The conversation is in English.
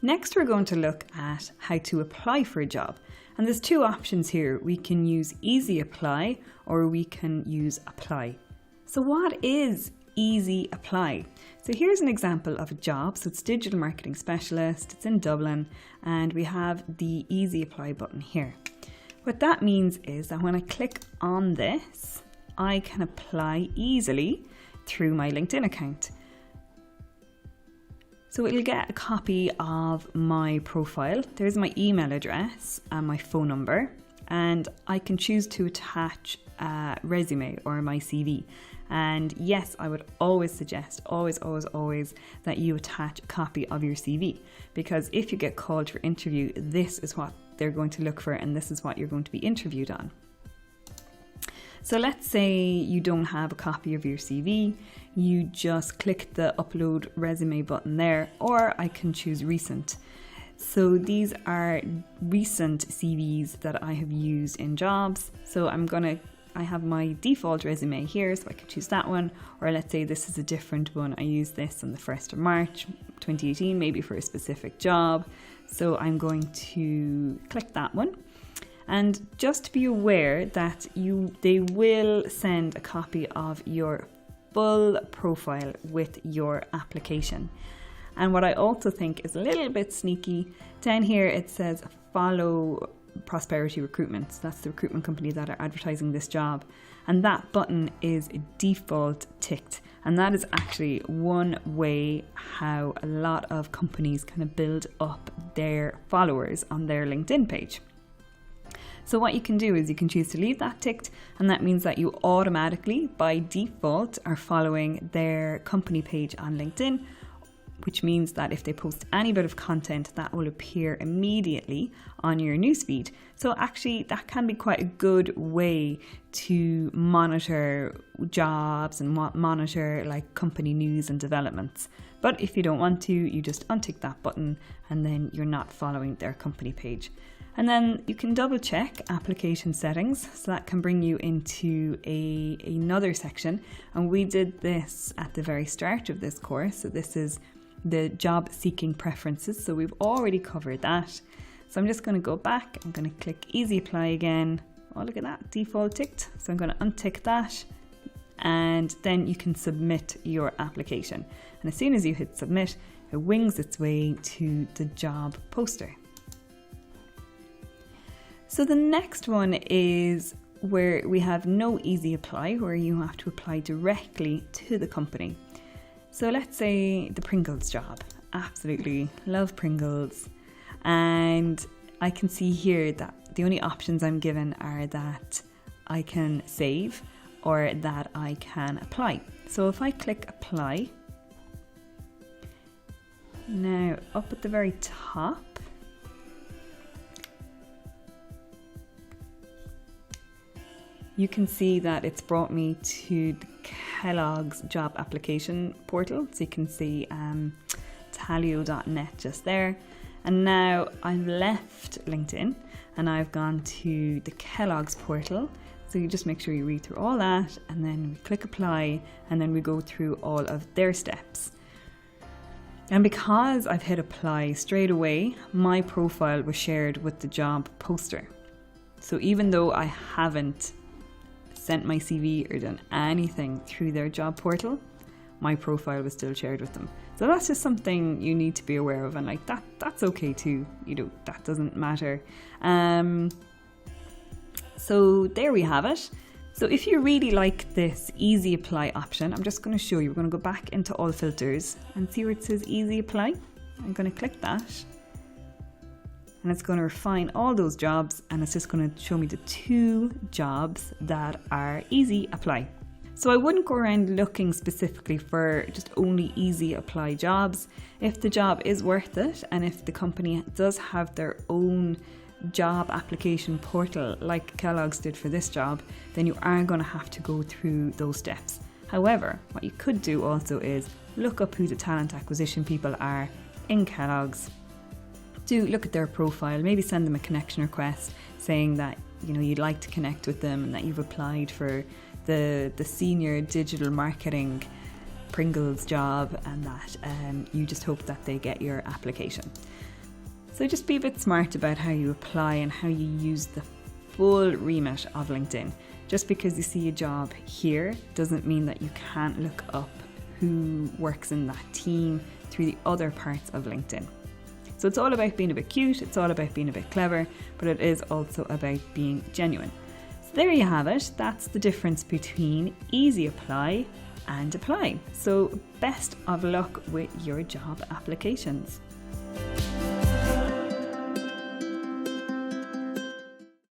Next, we're going to look at how to apply for a job. And there's two options here. We can use Easy Apply or we can use Apply. So what is Easy Apply? So here's an example of a job. So it's Digital Marketing Specialist, it's in Dublin, and we have the Easy Apply button here. What that means is that when I click on this, I can apply easily through my LinkedIn account. So it'll get a copy of my profile. There's my email address and my phone number, and I can choose to attach a resume or my CV. And yes, I would always suggest, always that you attach a copy of your CV, because if you get called for interview, this is what they're going to look for and this is what you're going to be interviewed on. So let's say you don't have a copy of your CV, you just click the upload resume button there, or I can choose recent. So these are recent CVs that I have used in jobs. So I have my default resume here, so I can choose that one. Or let's say this is a different one. I used this on the 1st of March 2018, maybe for a specific job. So I'm going to click that one. And just to be aware that they will send a copy of your full profile with your application. And what I also think is a little bit sneaky, down here it says follow Prosperity Recruitment. That's the recruitment company that are advertising this job. And that button is default ticked. And that is actually one way how a lot of companies kind of build up their followers on their LinkedIn page. So what you can do is you can choose to leave that ticked, and that means that you automatically, by default, are following their company page on LinkedIn, which means that if they post any bit of content, that will appear immediately on your newsfeed. So actually, that can be quite a good way to monitor jobs and monitor like company news and developments. But if you don't want to, you just untick that button and then you're not following their company page. And then you can double check application settings, so that can bring you into another section. And we did this at the very start of this course. So this is the job seeking preferences. So we've already covered that. So I'm just going to go back. I'm going to click Easy Apply again. Oh, look at that, default ticked. So I'm going to untick that. And then you can submit your application. And as soon as you hit submit, it wings its way to the job poster. So the next one is where we have no Easy Apply, where you have to apply directly to the company. So let's say the Pringles job. Absolutely love Pringles. And I can see here that the only options I'm given are that I can save or that I can apply. So if I click apply, now up at the very top, you can see that it's brought me to the Kellogg's job application portal. So you can see Talio.net just there. And now I've left LinkedIn and I've gone to the Kellogg's portal. So you just make sure you read through all that, and then we click apply, and then we go through all of their steps. And because I've hit apply straight away, my profile was shared with the job poster. So even though I haven't sent my CV or done anything through their job portal, my profile was still shared with them. So that's just something you need to be aware of, and like that's okay too. That doesn't matter. So there we have it. So if you really like this Easy Apply option, I'm just going to show you. We're going to go back into all filters and see where it says Easy Apply. I'm going to click that. And it's going to refine all those jobs, and it's just going to show me the 2 jobs that are Easy Apply. So I wouldn't go around looking specifically for just only Easy Apply jobs. If the job is worth it, and if the company does have their own job application portal like Kellogg's did for this job, then you are going to have to go through those steps. However, what you could do also is look up who the talent acquisition people are in Kellogg's. Do look at their profile, maybe send them a connection request saying that you'd like to connect with them and that you've applied for the senior digital marketing Pringles job, and that you just hope that they get your application. So just be a bit smart about how you apply and how you use the full remit of LinkedIn. Just because you see a job here doesn't mean that you can't look up who works in that team through the other parts of LinkedIn. So it's all about being a bit cute, it's all about being a bit clever, but it is also about being genuine. So there you have it. That's the difference between easy apply and apply. So best of luck with your job applications.